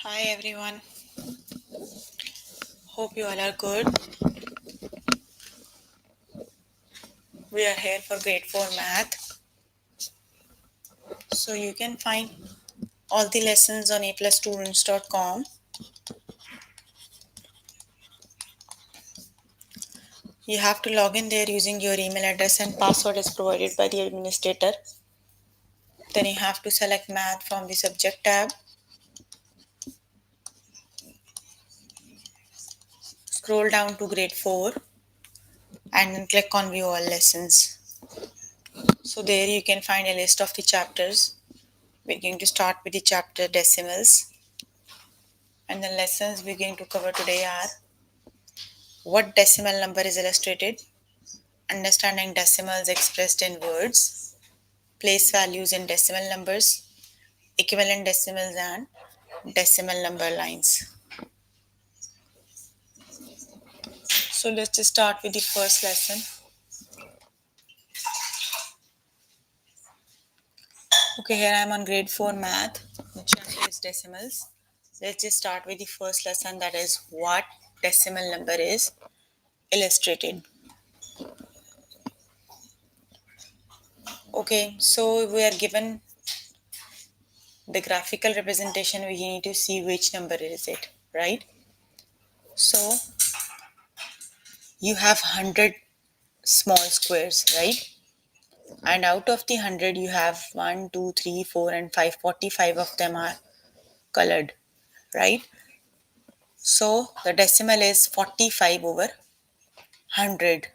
Hi everyone, hope you all are good. We are here for grade 4 math. So you can find all the lessons on aplusstudents.com. You have to log in there using your email address and password is provided by the administrator. Then you have to select math from the subject tab. Scroll down to grade 4 and then click on view all lessons. So there you can find a list of the chapters. We're going to start with the chapter decimals. And the lessons we're going to cover today are what decimal number is illustrated, understanding decimals expressed in words, place values in decimal numbers, equivalent decimals, and decimal number lines. So let's just start with the first lesson. Okay, here I am on grade 4 math. The chapter is decimals. Let's just start with the first lesson, that is what decimal number is illustrated. Okay, so we are given the graphical representation, we need to see which number is it, right? So you have 100 small squares, right? And out of the 100 you have 1, 2, 3, 4, and 5. 45 of them are colored, right? So the decimal is 45 over 100,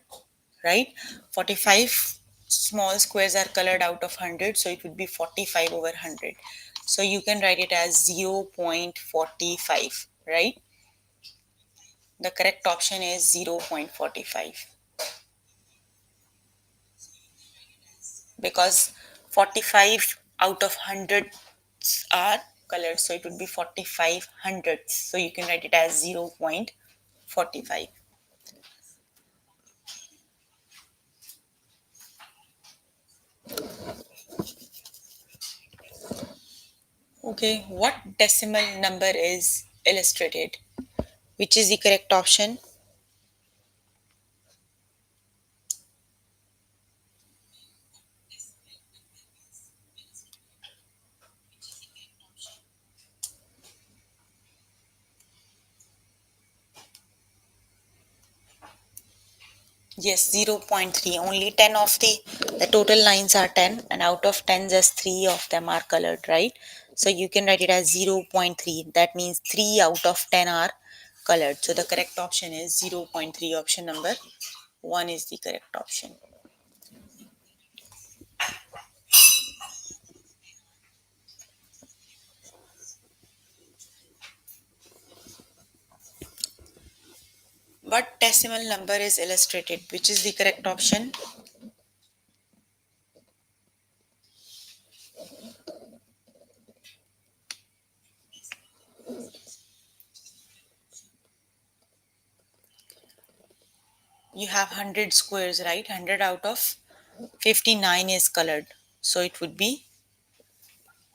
right? 45 small squares are colored out of 100, so it would be 45 over 100. So you can write it as 0.45, right? The correct option is 0.45 because 45 out of 100 are colored, so it would be 45 hundredths. So you can write it as 0.45. Okay, what decimal number is illustrated? Which is the correct option? Yes, 0.3. Only 10 of the total lines are 10, and out of 10, just 3 of them are colored, right? So you can write it as 0.3. That means 3 out of 10 are colored. So the correct option is 0.3. Option number 1 is the correct option. What decimal number is illustrated? Which is the correct option? You have 100 squares, right? 100 out of 59 is colored. So it would be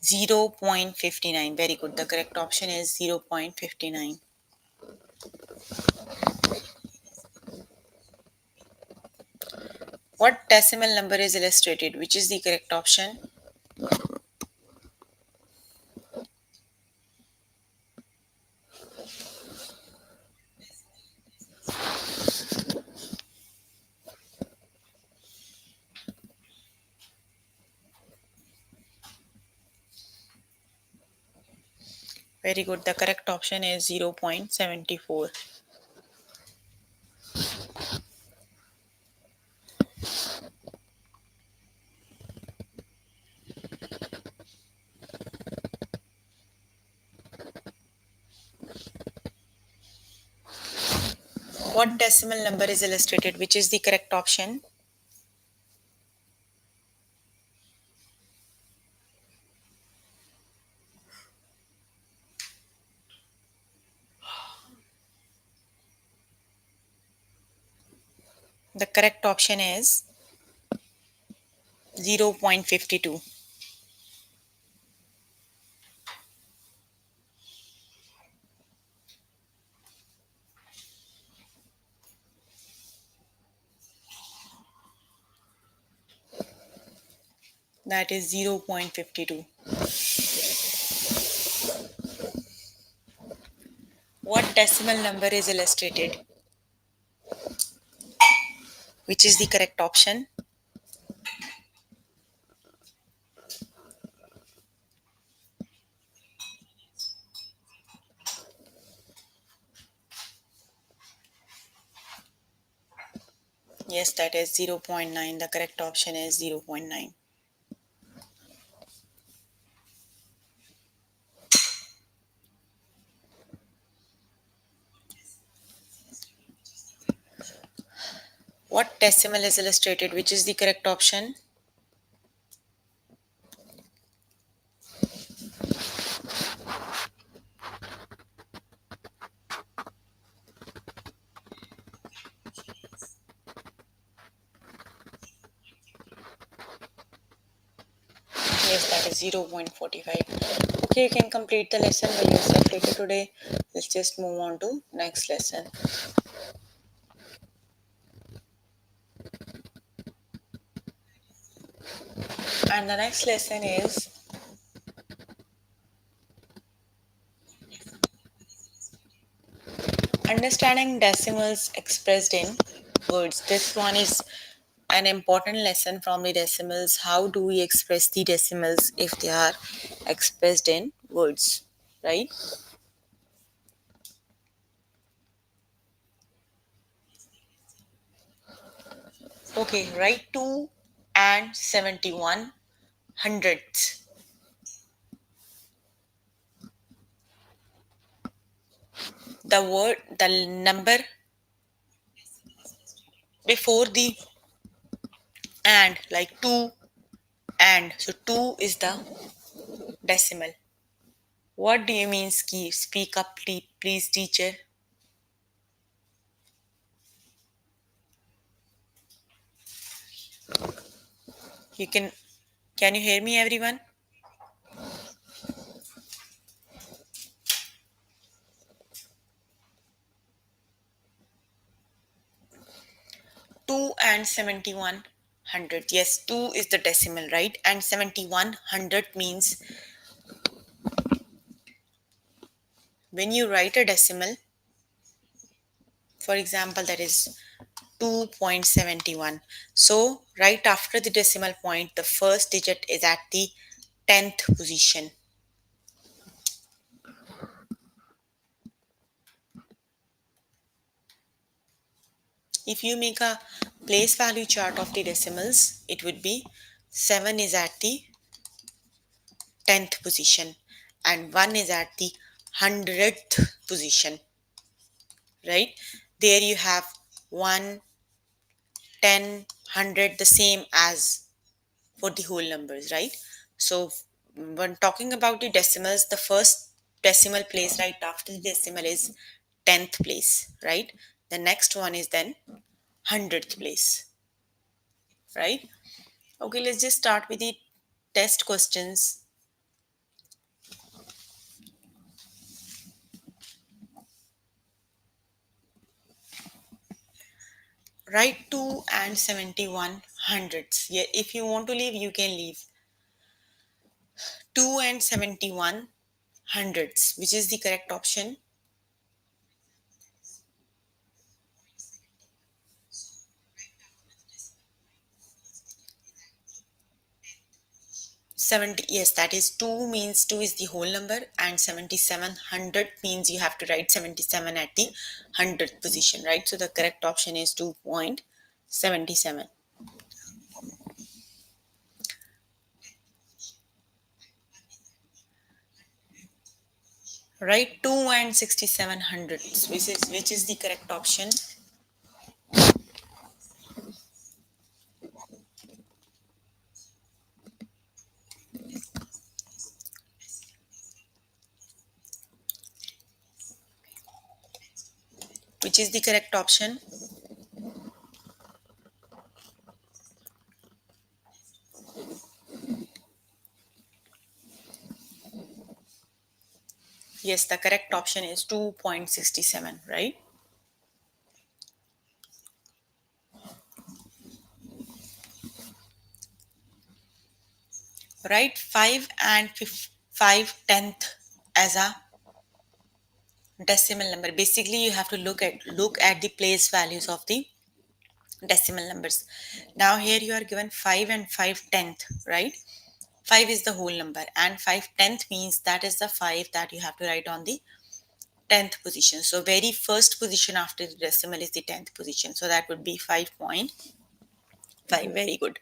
0.59. Very good. The correct option is 0.59. What decimal number is illustrated? Which is the correct option? Very good. The correct option is 0.74. What decimal number is illustrated? Which is the correct option? The correct option is 0.52. That is 0.52. What decimal number is illustrated? Which is the correct option? Yes, that is 0.9. The correct option is 0.9. What decimal is illustrated? Which is the correct option? Yes, that is 0.45. Okay, you can complete the lesson by yourself later today. Let's just move on to next lesson. And the next lesson is understanding decimals expressed in words. This one is an important lesson from the decimals. How do we express the decimals if they are expressed in words, right? Okay, write 2 and 71 hundredths. The number before the and, like 2 and. So 2 is the decimal. What do you mean, Ski? Speak up, please, teacher. You can you hear me, everyone? 2 and 71 hundred. Yes, 2 is the decimal, right? And 71 hundred means when you write a decimal, for example, that is 2.71. So, right after the decimal point, the first digit is at the 10th position. If you make a place value chart of the decimals, it would be 7 is at the 10th position and 1 is at the 100th position, right? There you have 1, 10, 100, the same as for the whole numbers, right? So when talking about the decimals, the first decimal place right after the decimal is 10th place, right? The next one is then 100th place, right? Okay, let's just start with the test questions. Write 2 and 71 hundredths. Yeah, if you want to leave, you can leave. 2 and 71 hundredths, which is the correct option? 70. Yes, that is 2 means 2 is the whole number, and 77 hundred means you have to write 77 at the 100th position, right? So the correct option is 2.77. Write 2 and 67 hundredths, which is the correct option? Which is the correct option? Yes, the correct option is 2.67, right? Write 5 and 5 tenth as a decimal number. Basically, you have to look at the place values of the decimal numbers. Now here you are given 5 and 5 tenth, right? 5 is the whole number and 5 tenth means that is the 5 that you have to write on the 10th position. So very first position after the decimal is the 10th position. So that would be 5.5. Very good.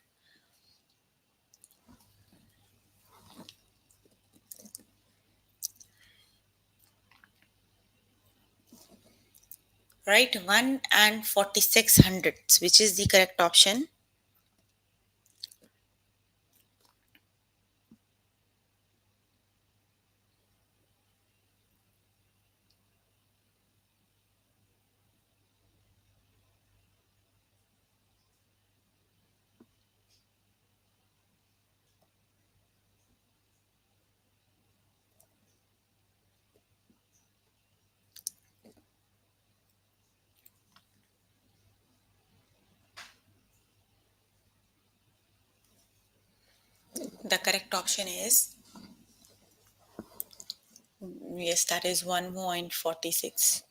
Right, 1 and 46 hundredths, which is the correct option. The correct option is, yes, that is 1.46.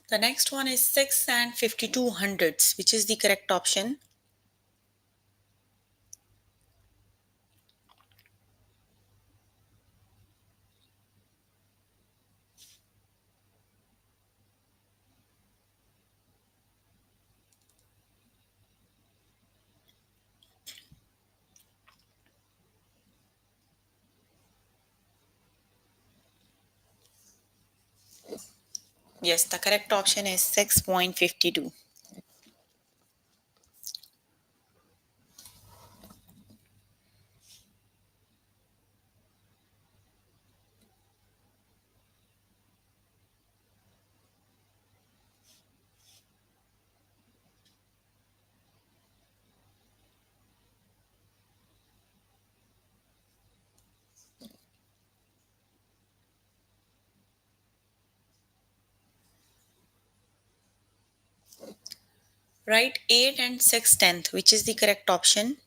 The next one is 6 and 52 hundredths, which is the correct option. Yes, the correct option is 6.52. Write 8 and 6 tenth, which is the correct option.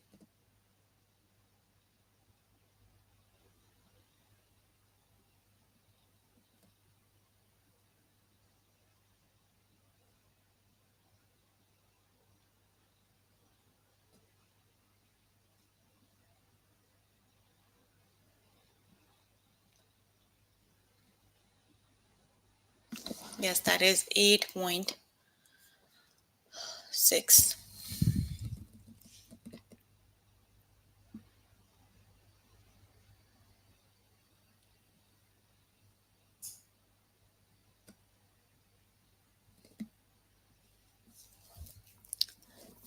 Yes, that is 8.6.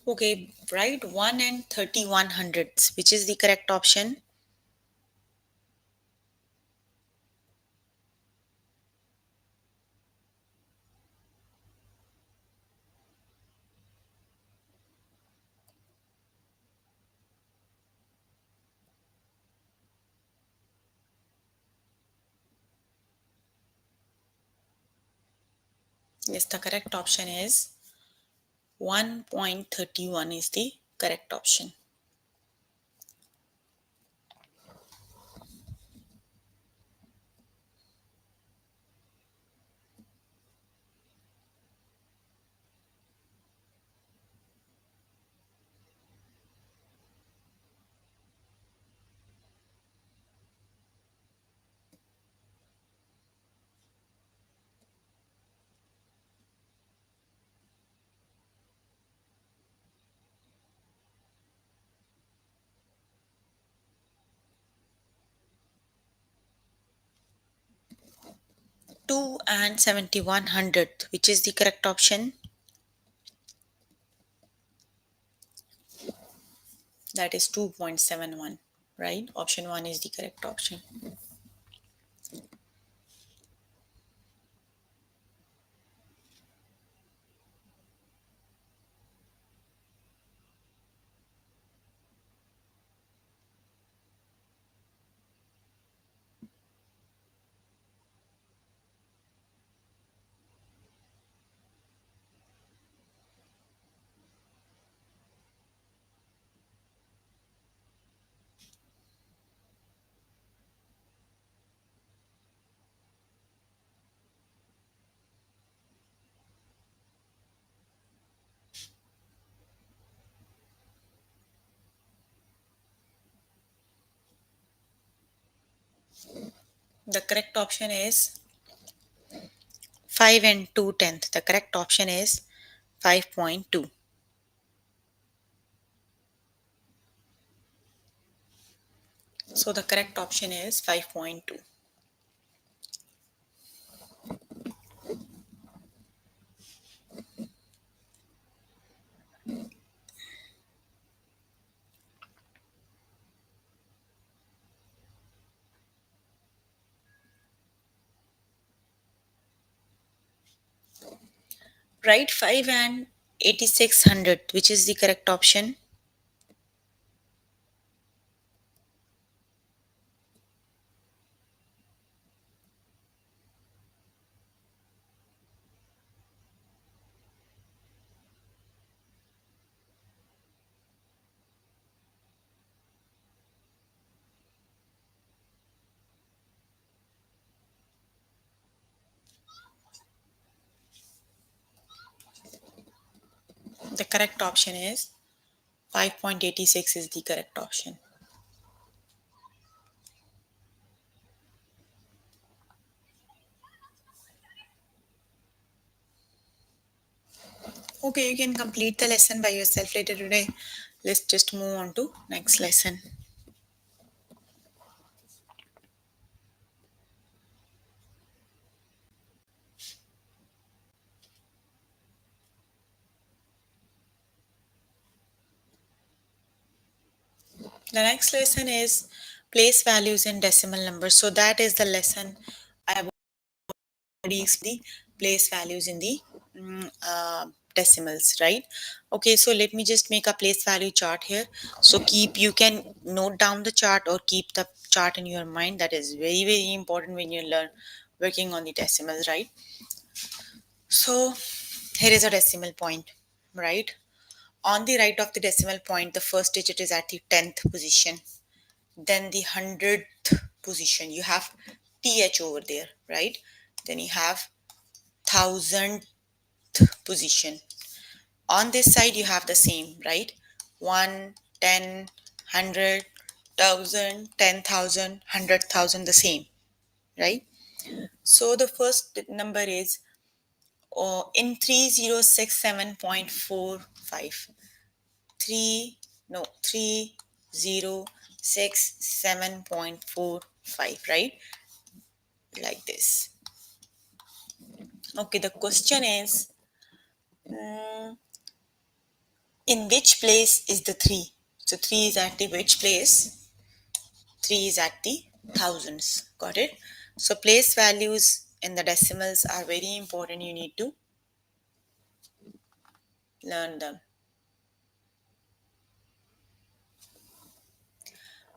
Okay, write 1 and 31 hundredths, which is the correct option. Yes, the correct option is 1.31 is the correct option. Two and 71 hundredth, which is the correct option. That is 2.71, right? Option 1 is the correct option. The correct option is 5 and 2/10. The correct option is 5.2. So the correct option is 5.2. Write 5 and 8600, which is the correct option. The correct option is 5.86 is the correct option. Okay, you can complete the lesson by yourself later today. Let's just move on to next lesson. The next lesson is place values in decimal numbers. So that is the lesson I have already explained, the place values in the decimals, right? Okay, so let me just make a place value chart here. So you can note down the chart or keep the chart in your mind. That is very, very important when you learn working on the decimals, right? So here is a decimal point, right? On the right of the decimal point, the first digit is at the 10th position. Then the 100th position, you have th over there, right? Then you have 1000th position. On this side, you have the same, right? 1, 10, 100, 1000, 10,000, 100,000, the same, right? So the first number is in 3067.45. 3, no, 3067.45, right? Like this. Okay, the question is in which place is the 3? So 3 is at the which place? 3 is at the thousands. Got it? So place values in the decimals are very important. You need to learn them.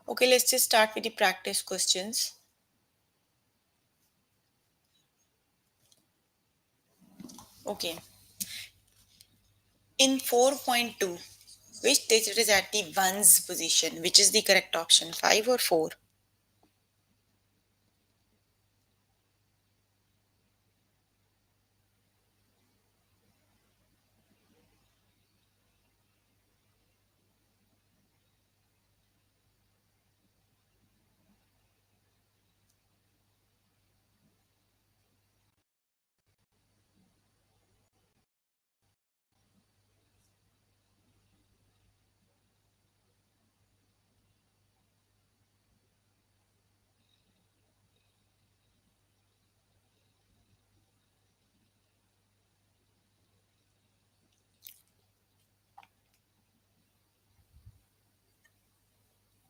Okay, let's just start with the practice questions. Okay, in 4.2, which digit is at the ones position? Which is the correct option, 5 or 4?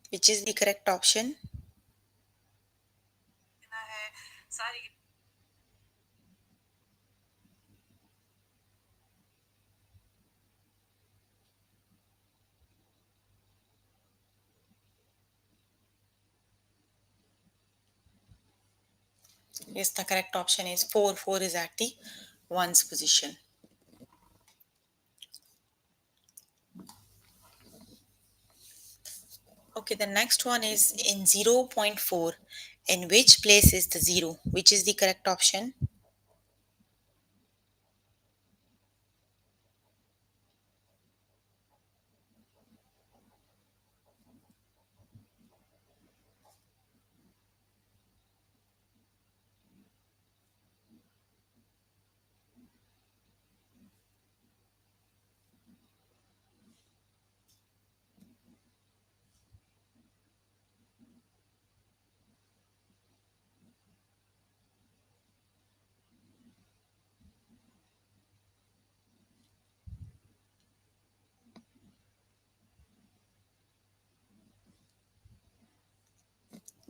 Which is the correct option? Yes, the correct option is 4. 4 is at the ones position. Okay, the next one is in 0.4. In which place is the 0? Which is the correct option?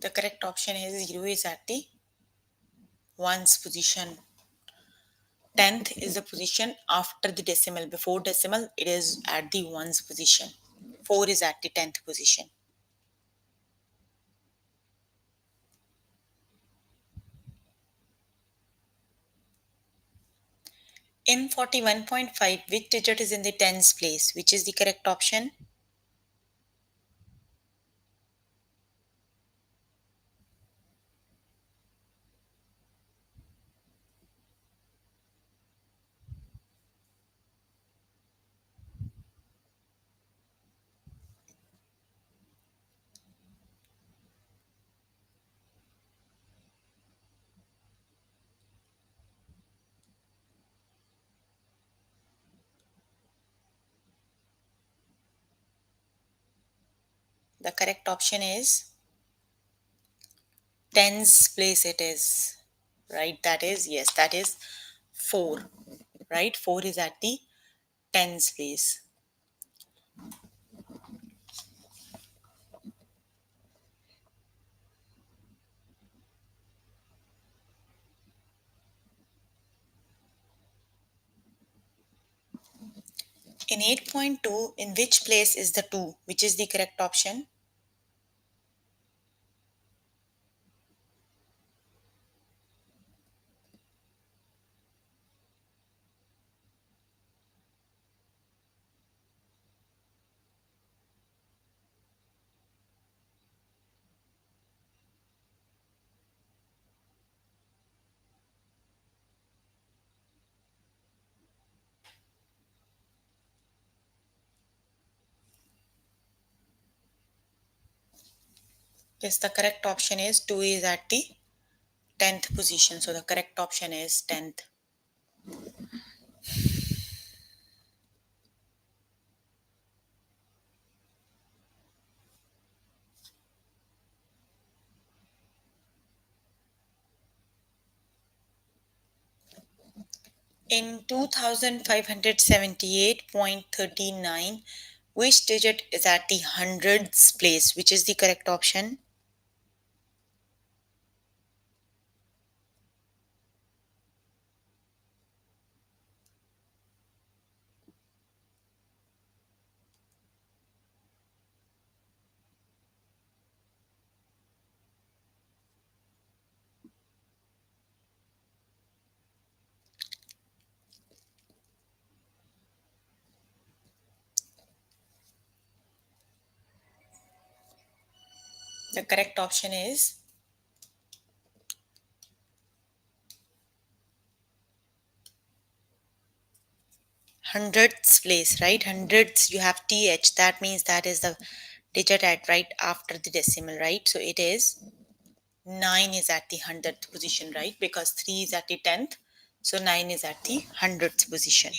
The correct option is 0 is at the ones position. 10th is the position after the decimal. Before decimal, it is at the ones position. 4 is at the 10th position. In 41.5, which digit is in the tens place? Which is the correct option? The correct option is tens place it is. Right? That is, yes, that is 4. Right? 4 is at the tens place. In 8.2, in which place is the 2? Which is the correct option? Yes, the correct option is 2 is at the 10th position. So the correct option is 10th. In 2578.39, which digit is at the hundreds place? Which is the correct option? The correct option is hundreds place, right? Hundreds, you have th. That means that is the digit at right after the decimal, right? So it is 9 is at the hundredth position, right? Because 3 is at the 10th. So 9 is at the hundredth position.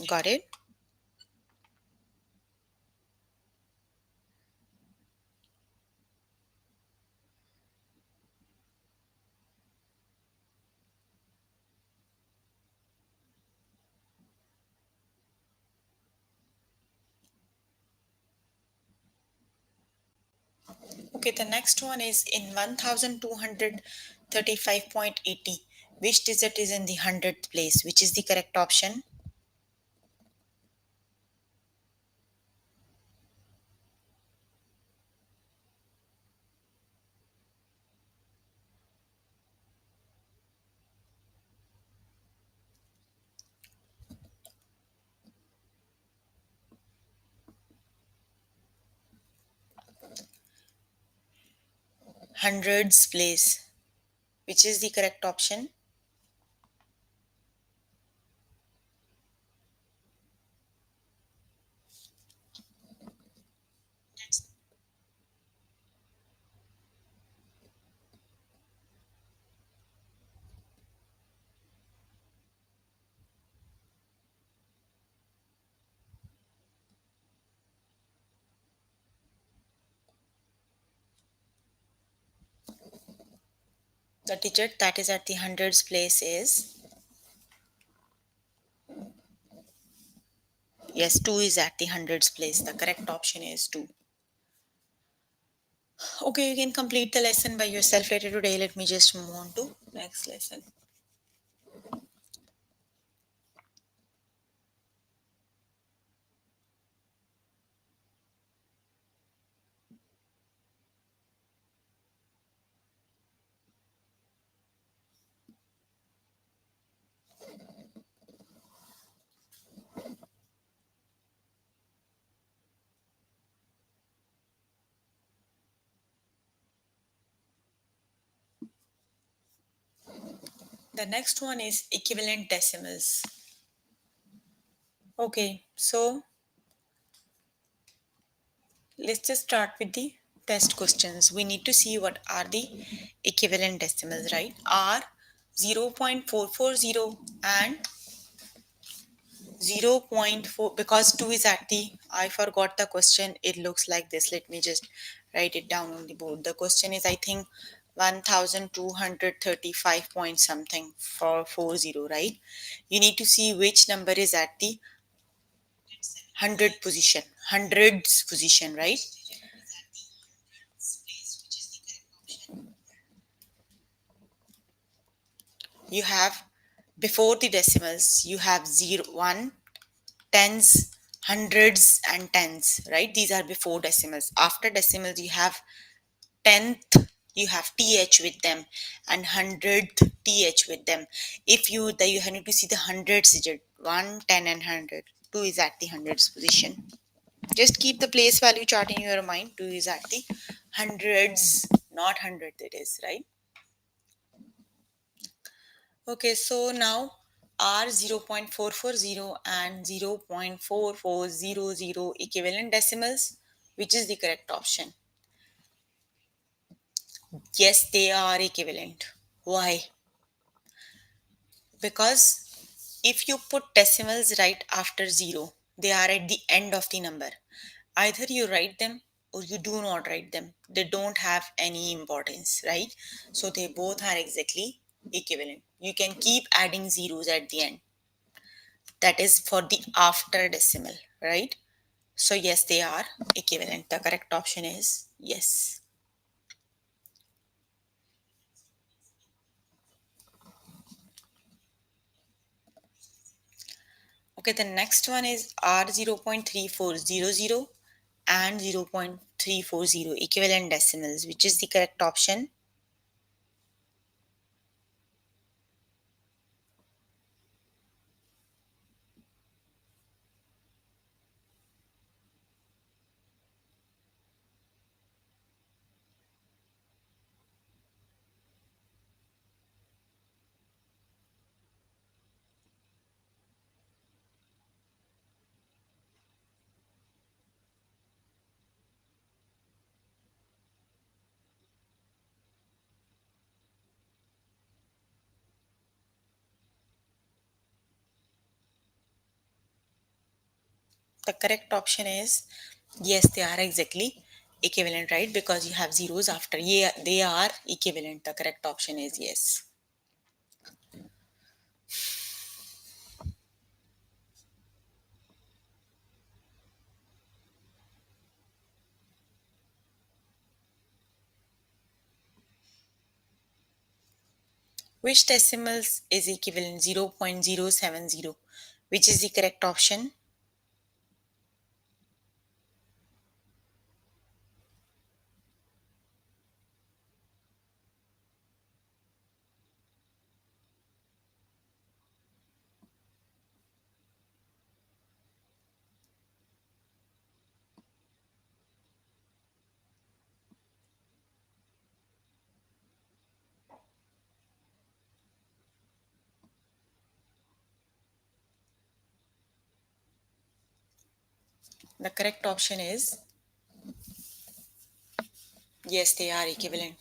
Got it? Okay, the next one is in 1235.80. Which digit is in the hundredth place? Which is the correct option? Hundreds place. Which is the correct option? The digit that is at the hundreds place is, yes, 2 is at the hundreds place. The correct option is 2. Okay, you can complete the lesson by yourself later today. Let me just move on to next lesson. The next one is equivalent decimals. Okay, so let's just start with the test questions. We need to see what are the equivalent decimals, right? Are 0.440 and 0.4, because 2 is at the, I forgot the question. It looks like this. Let me just write it down on the board. The question is, I think, 1235 point something for 40, right? You need to see which number is at the hundreds position, right? You have, before the decimals, you have 0, 1, tens, hundreds, and tens, right? These are before decimals. After decimals, you have tenth, you have th with them, and hundredth th with them. If you the you need to see the hundreds digit, 1, 10, and 100. 2 is at the hundreds position. Just keep the place value chart in your mind. 2 is at the hundreds, not hundred, it is, right? Okay, so now are 0.440 and 0.4400 equivalent decimals? Which is the correct option? Yes, they are equivalent. Why? Because if you put decimals right after 0, they are at the end of the number. Either you write them or you do not write them. They don't have any importance, right? So they both are exactly equivalent. You can keep adding zeros at the end. That is for the after decimal, right? So yes, they are equivalent. The correct option is yes. Okay, the next one is R 0.3400 and 0.340 equivalent decimals, which is the correct option. The correct option is yes, they are exactly equivalent, right? Because you have zeros after. Yeah, they are equivalent. The correct option is yes. Which decimals is equivalent? 0.070, which is the correct option? The correct option is yes, they are equivalent.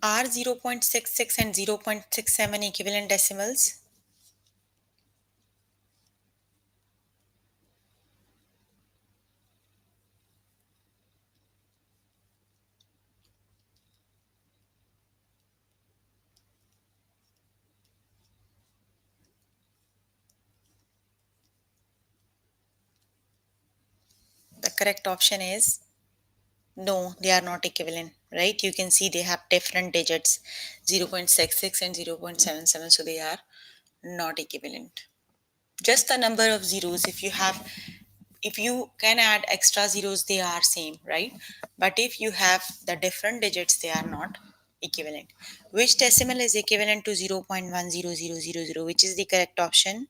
Are 0.66 and 0.67 equivalent decimals? correct option is no, they are not equivalent, right? You can see they have different digits 0.66 and 0.77, so they are not equivalent. Just the number of zeros, if you can add extra zeros, they are same, right? But if you have the different digits, they are not equivalent. Which decimal is equivalent to 0.10000, which is the correct option?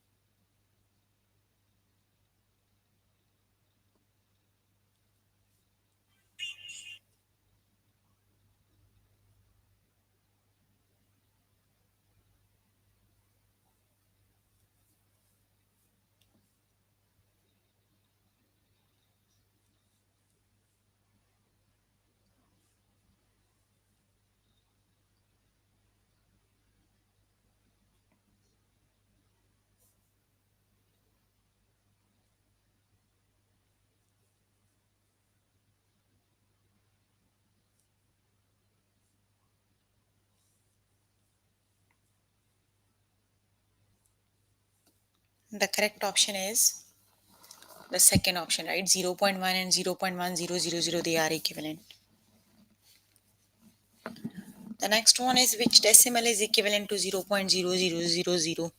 The correct option is the second option, right? 0.1 and 0.1000, they are equivalent. The next one is which decimal is equivalent to 0.0000?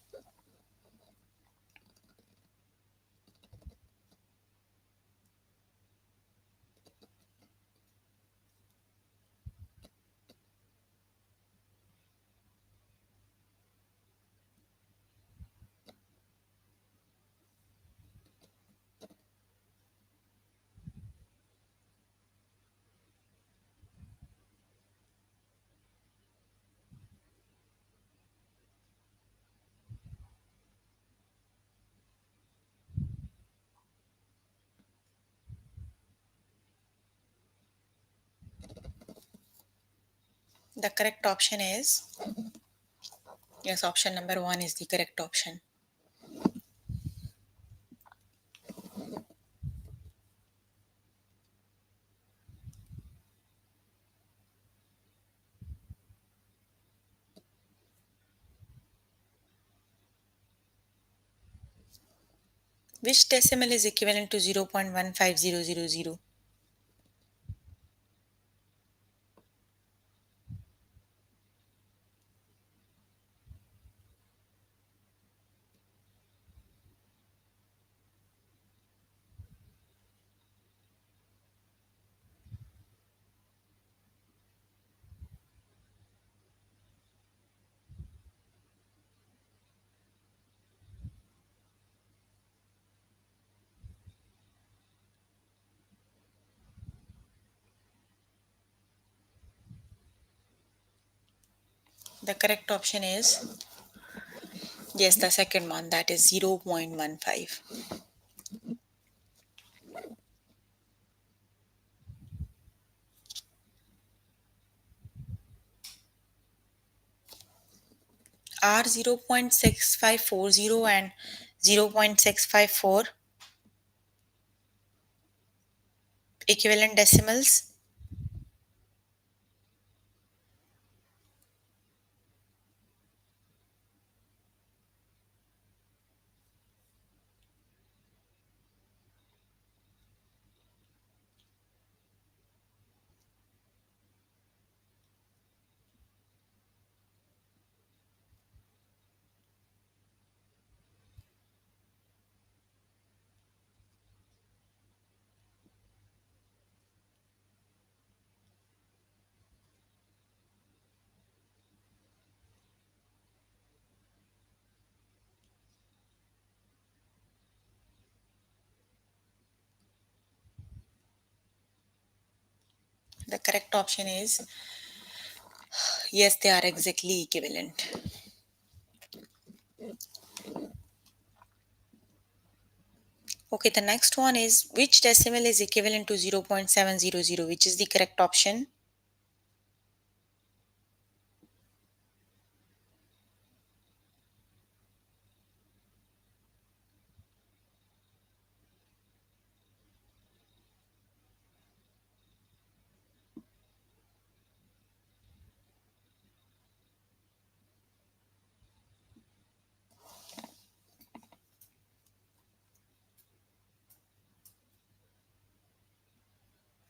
The correct option is, yes, option number one is the correct option. Which decimal is equivalent to 0.15000? The correct option is, yes, the second one, that is 0.15. Are 0.6540 and 0.654 equivalent decimals? The correct option is, yes, they are exactly equivalent. Okay, the next one is which decimal is equivalent to 0.700, which is the correct option?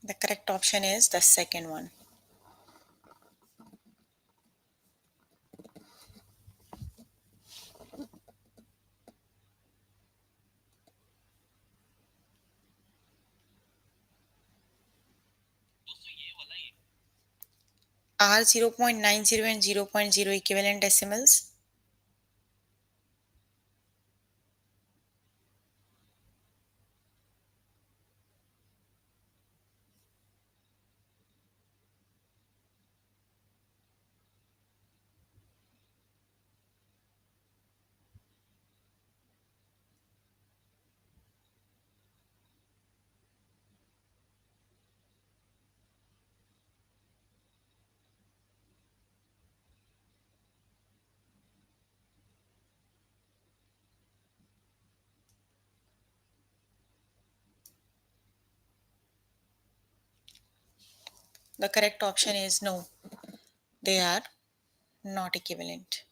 The correct option is the second one. Are 0.90 and 0.0 equivalent decimals? The correct option is no, they are not equivalent.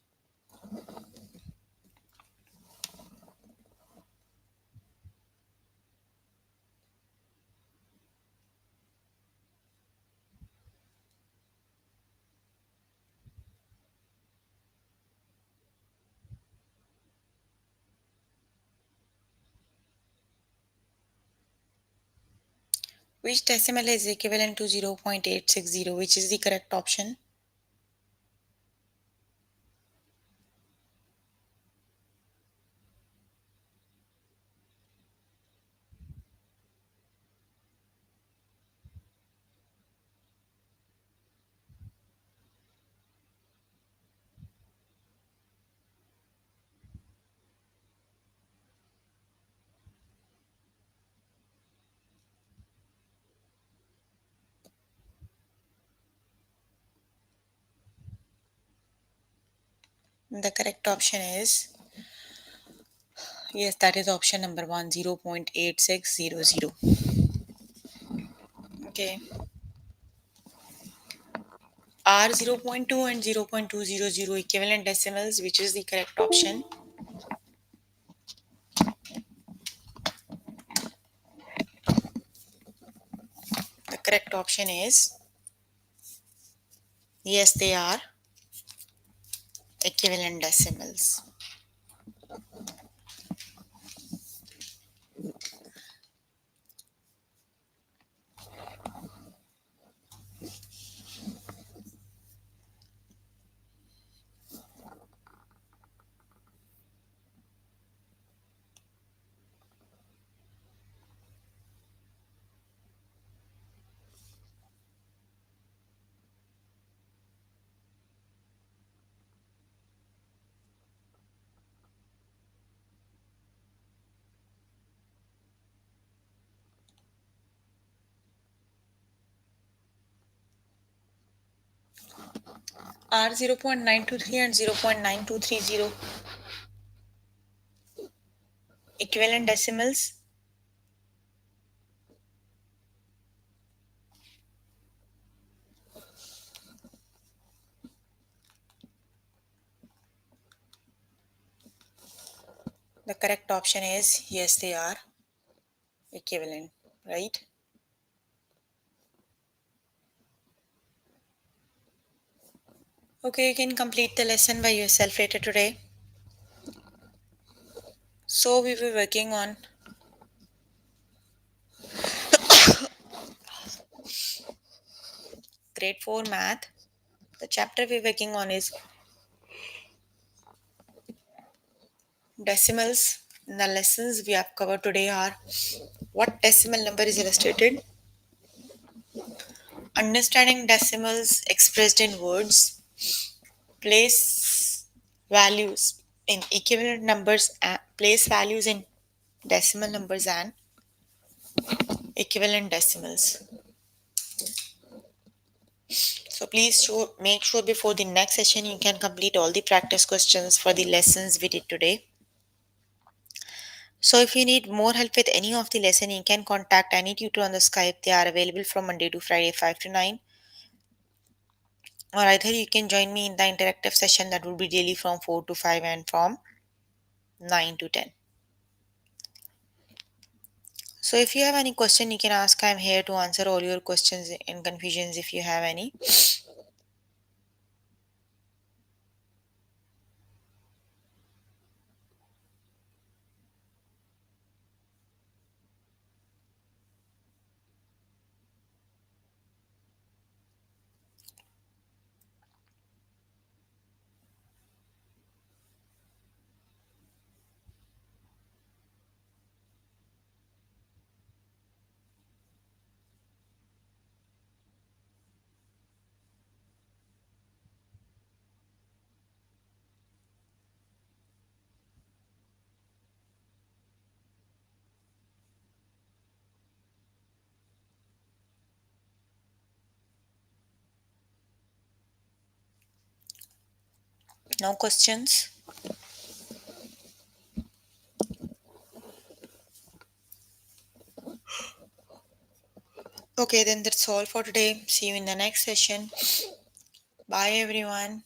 Which decimal is equivalent to 0.860? Which is the correct option? The correct option is yes, that is option number one, 0.8600. Okay. Are 0.2 and 0.200 equivalent decimals? Which is the correct option? The correct option is yes, they are equivalent decimals. Are 0.923 and 0.9230 equivalent decimals? The correct option is yes, they are equivalent, right? Okay, you can complete the lesson by yourself later today. So, we were working on grade 4 math. The chapter we're working on is decimals. The lessons we have covered today are what decimal number is illustrated, understanding decimals expressed in words, place values in equivalent numbers, place values in decimal numbers and equivalent decimals. So please make sure before the next session you can complete all the practice questions for the lessons we did today. So if you need more help with any of the lesson, you can contact any tutor on the Skype. They are available from Monday to Friday 5 to 9. Or either you can join me in the interactive session that will be daily from 4 to 5 and from 9 to 10. So if you have any question, you can ask. I'm here to answer all your questions and confusions if you have any. No questions? Okay, then that's all for today. See you in the next session. Bye, everyone.